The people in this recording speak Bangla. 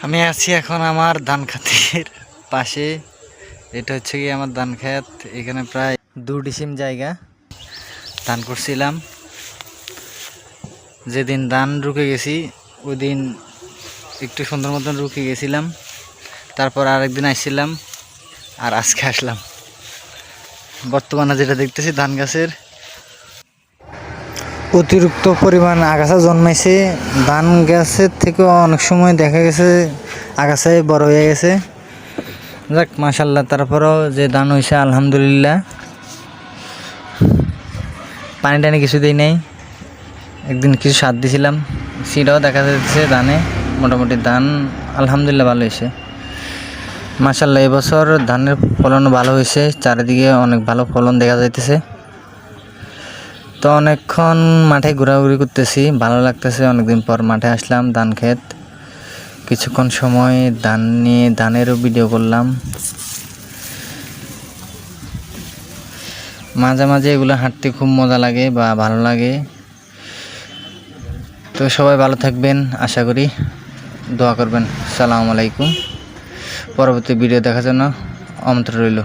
আমি আছি এখন আমার ধান খেতের পাশে। এটা হচ্ছে কি আমার ধান খেত। এখানে প্রায় 2 ডিসিম জায়গা ধান করছিলাম। যেদিন ধান রুকে গেছি ওই দিন একটু সুন্দর মতন রুকে গেছিলাম, তারপর আরেকদিন আসছিলাম, আর আজকে আসলাম। বর্তমানে যেটা দেখতেছি ধান গাছের অতিরিক্ত পরিমাণ আগাছা জন্মাইছে। ধান গাছের থেকে অনেক সময় দেখা গেছে আগাছায় বড় হয়ে গেছে। যাক মাশাল্লাহ, তারপরেও যে ধান হয়েছে আলহামদুলিল্লাহ। পানি টানি কিছু দিই নাই, একদিন কিছু সার দিয়েছিলাম, সেটাও দেখা যাচ্ছে ধানে। মোটামুটি ধান আলহামদুলিল্লাহ ভালো হয়েছে মাশাল্লাহ। এবছর ধানের ফলন ভালো হয়েছে, চারিদিকে অনেক ভালো ফলন দেখা যাইতেছে। তো অনেকক্ষণ মাঠে ঘোরাঘুরি করতেছি, ভালো লাগতেছে। অনেকদিন পর মাঠে আসলাম ধান ক্ষেত, কিছুক্ষণ সময় ধান নিয়ে ধানেরও ভিডিও করলাম। মাঝে মাঝে এগুলো হাঁটতে খুব মজা লাগে বা ভালো লাগে। তো সবাই ভালো থাকবেন, আশা করি দোয়া করবেন। আসসালামু আলাইকুম। পরবর্তী ভিডিও দেখার জন্য আমন্ত্রণ রইল।